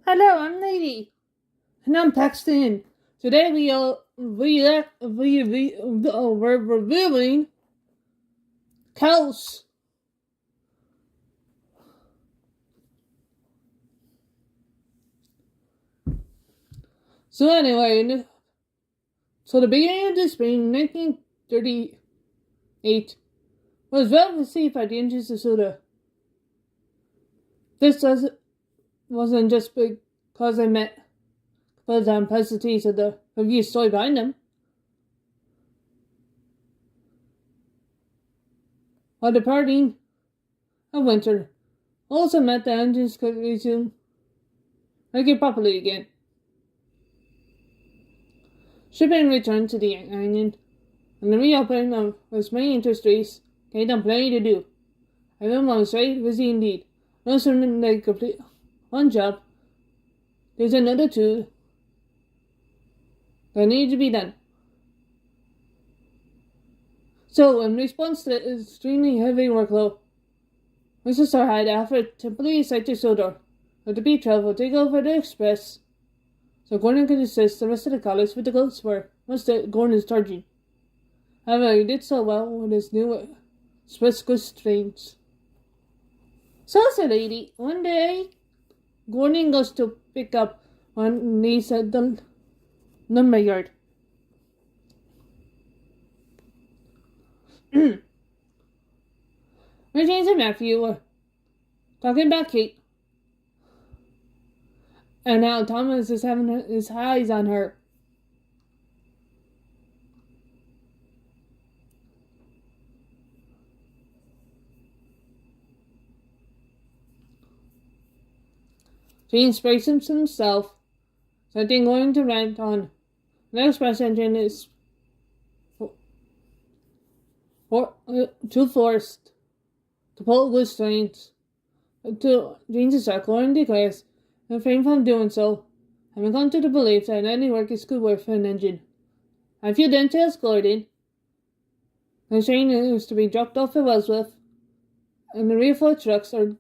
Hello, I'm Lady. And I'm Paxton. Today we're reviewing cows. So anyway, the beginning of the spring, 1938, was well received by the industry soda. This wasn't just because I met the complexities of the review story behind them. While departing of winter, also meant the engines could resume working properly again. Shipping returned to the island, and the reopening of its main industries gave them plenty to do. Everyone was very busy indeed. No sooner than they complete one job, there's another two that need to be done. So, in response to the extremely heavy workload, Mr. Starr had offered to please Sector Sodor of the beach travel take over the express, so Gordon could assist the rest of the college with the goods work once Gordon's charging. However, he did so well with his new express goods trains. So, lady, one day, Gordon goes to pick up one niece at the lumber yard. James and Matthew were talking about Kate, and how Thomas is having his eyes on her. James braces himself, something going to rant on. The express engine is too forced to pull goods trains. James Gordon declares, and refrain from doing so, having come to the belief that any work is good work for an engine. A few then tells Gordon the train is to be dropped off at Wellsworth, and the rear four trucks are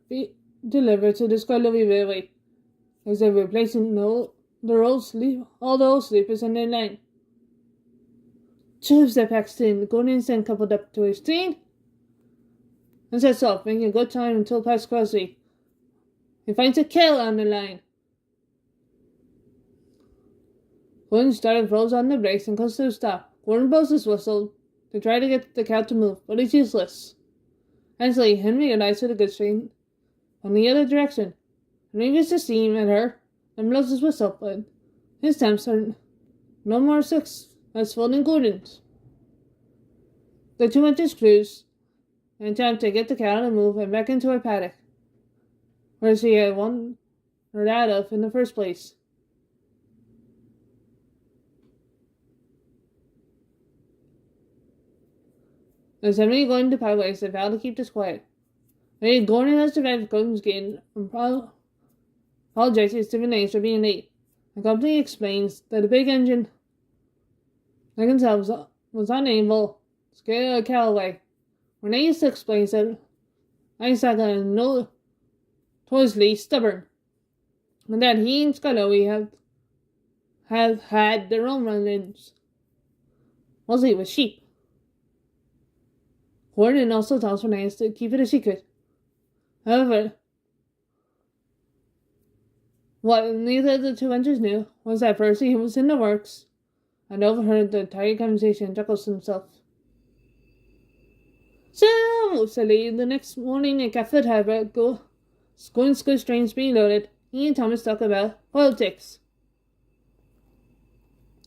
delivered to the Scarlet Railway, as they're replacing all the old sleepers in their line. Choose the Paxton. Gordon then coupled up to his train and sets off, making good time until past Crosby. He finds a kill on the line. Gordon started rolls on the brakes and comes to a stop. Gordon blows his whistle to try to get the cow to move, but it's useless. Actually, Henry arrives with a goods train from the other direction. Henry gets the steam at her and blows his whistle, but his attempts are no more successful than Gordon's. The two engines cruise and attempt to get the cow to move and back into her paddock, where she had wandered out of in the first place. As Henry going to part ways, they vow to keep this quiet. Lady Gordon has arrived at Gordon's gate and apologizes to the names for being late. The company explains that the big engine like themselves was unable to scare a cow away. Renaeus explains that Isaac is notoriously stubborn, and that he and Scully have had their own run-ins, mostly with sheep. Gordon also tells Renaeus to keep it a secret. However, what neither of the two engines knew was that Percy, who was in the works, and overheard the entire conversation, chuckles to himself. So, silly, the next morning at Catford Harbour, Gordon's goods trains being loaded, he and Thomas talk about politics,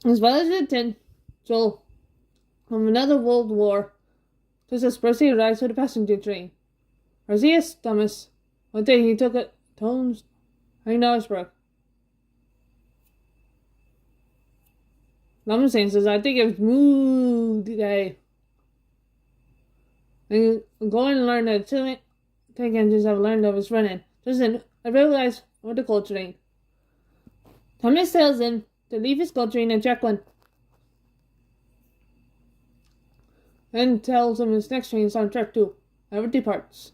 as well as the potential of another world war, just as Percy arrives with a passenger train. Percy asked Thomas what day he took at Tones in Norrisburg. Thomas says, I think it was Moo Day. And Gordon learned that two tank engines have learned of his running. Just then, I realized what the coal train. Thomas tells him to leave his coal train and check one. And tells him his next train is on track 2. Never departs.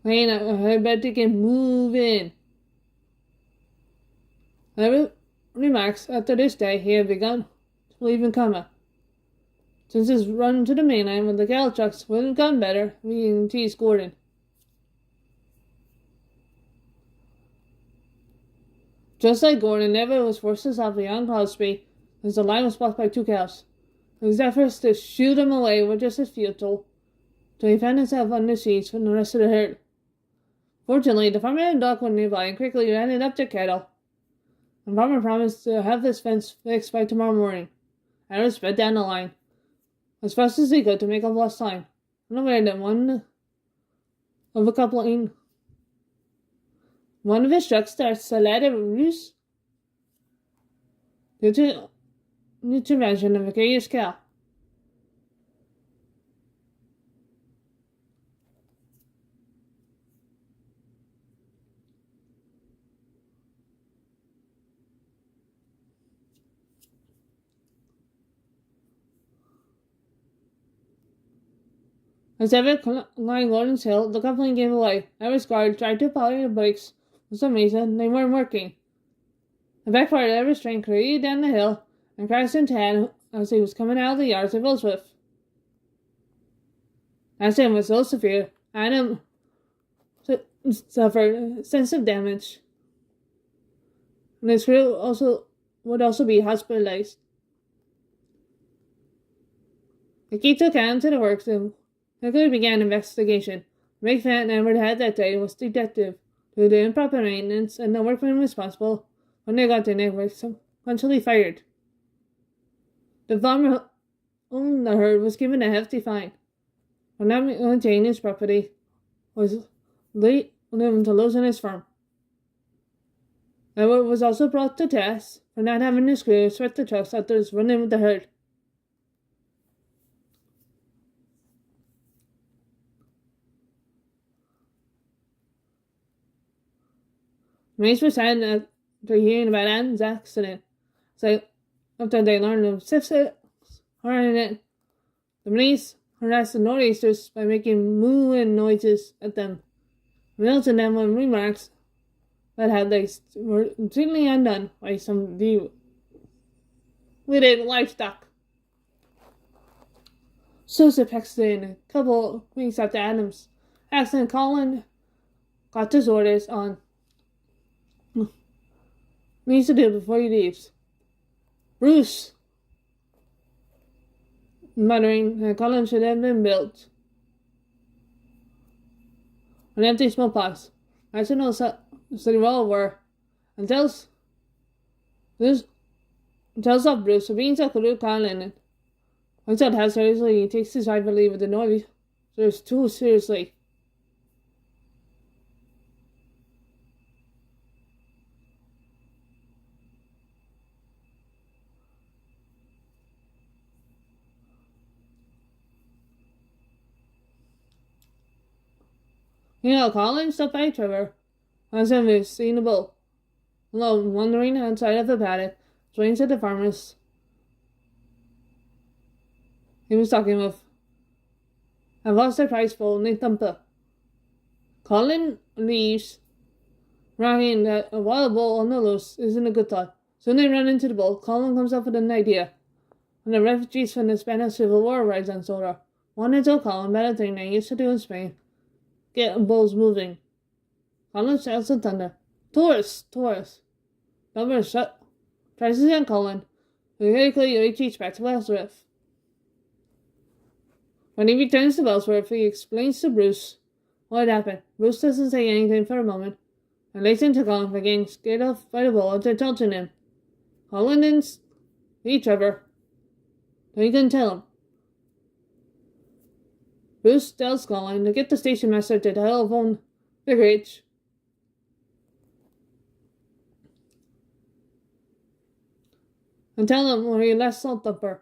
I bet they can move in. Every remarks after this day he had begun to believe in karma. Since his run to the mainland with the cattle trucks would have gone better if he and teased Gordon. Just like Gordon, Never was forced to stop beyond cloud speed as the line was blocked by 2 cows. His efforts to shoo them away were just as futile, till he found himself under siege from the rest of the herd. Fortunately, the farmer had a dog nearby and quickly ran it up to cattle. The farmer promised to have this fence fixed by tomorrow morning. Adam sped down the line as fast as he could to make up lost time, unaware that one of his trucks starts to let a roost due to the intervention of a curious cow. As Ever climbed Gordon's hill, the company gave away. Ever's guard tried to apply the brakes. For some reason, they weren't working. The back part of Ever's train careened down the hill and crashed into Adam as he was coming out of the yards of Ellsworth. The accident was so severe, Adam suffered extensive damage, and his crew would also be hospitalized. The key took Adam to the works and quickly began an investigation. The big fat Edward had that day was detective due to the improper maintenance, and the workmen responsible when they got there they were sequentially fired. The farmer who owned the herd was given a hefty fine for not maintaining his property, was late to losing his farm. Edward was also brought to task for not having his crew sweat the trucks after his running with the herd. Mates were sad after hearing about Adam's accident. So after they learned of Sif's it, the police harassed the northeasters by making mooing noises at them, revealing them with remarks that had they were completely undone by some with livestock. So said Paxton. A couple weeks after Adam's accident, Colin got his orders on what he needs to do before he leaves. Bruce, muttering that Colin should have been built an empty smallpox. I should know city well were, and tells off Bruce for being so cruel to Colin, and points out how seriously he takes his rivalry with the North. There's too seriously. Colin stopped by Trevor as if he'd seen a bull. Alone, wandering outside of the paddock, swings at the farmers he was talking with. I've lost their price for only Thumper. Colin leaves, bragging that a wild bull on the loose isn't a good thought. Soon they run into the bull. Colin comes up with an idea. When the refugees from the Spanish Civil War arrives on Soda, wanted to tell Colin about a thing they used to do in Spain. Get bulls moving. Colin shouts in thunder. Taurus! Thumper tries to send Colin, who quickly retreats back to Ellsworth. When he returns to Ellsworth, he explains to Bruce what happened. Bruce doesn't say anything for a moment, and lays into Colin for getting scared off by the bull after taunting him. Colin then see Trevor, but he couldn't tell him. Bruce tells Colin to get the station master to telephone Vicarage. And tell him where he last saw Thumper.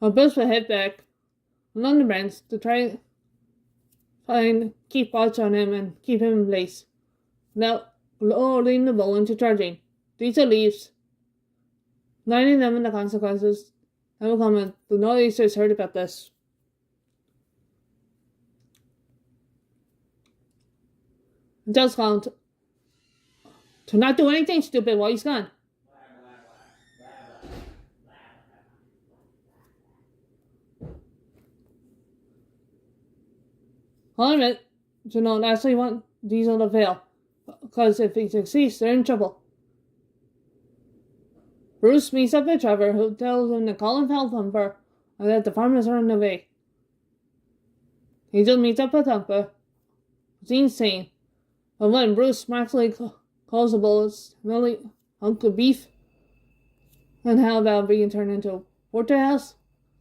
While Bruce will head back along the branch to try and keep watch on him and keep him in place, without lowering the bull into charging. Diesel leaves, letting them in the consequences that will come. The northeasters heard about this. Dell's gone to not do anything stupid while he's gone. All of it to know that's why you want Diesel to fail. Because if he succeeds, they're in trouble. Bruce meets up with Trevor, who tells him to call him Thumper and that the farmers are on the way. Diesel meets up with Thumper. It's insane. But when Bruce actually calls the bullets, Millie, Uncle Beef, and how about being turned into a porterhouse,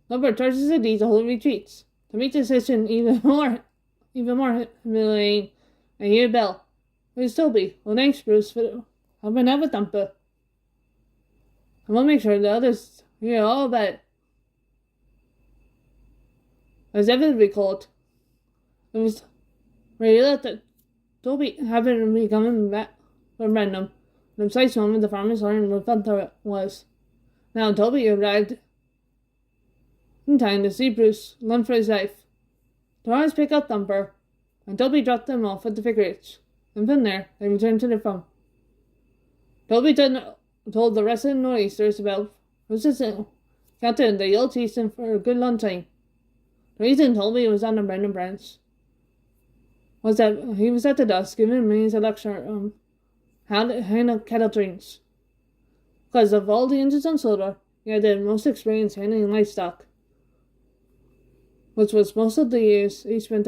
Thumper charges the Diesel who retreats. To make the decision even more humiliating, I hear a bell. It's Toby. Well, thanks, Bruce, for helping out with Thumper. I want to make sure the others hear all about it. As Evan recalled, it was revealed that Toby having been coming back from random. The precise moment the farmers learned what Thumper was. Now Toby arrived in time to see Bruce run for his life. The farmers pick up Thumper, and Toby dropped them off at the vicarage. And from there, they returned to their farm. Toby told the rest of the northeasters about Bruce's encounter in the old season for a good long time. The reason Toby was on the random branch was that he was at the dusk giving me a lecture on how to handle cattle trains. Because of all the engines on Silver, he had the most experience handling livestock, which was most of the years he spent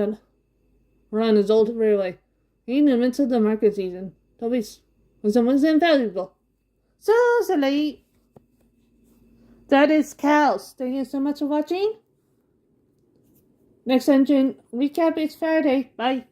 around his old railway. In the midst of the market season, Toby's wisdom was invaluable. So silly. That is cows. Thank you so much for watching. Next engine recap is Friday. Bye.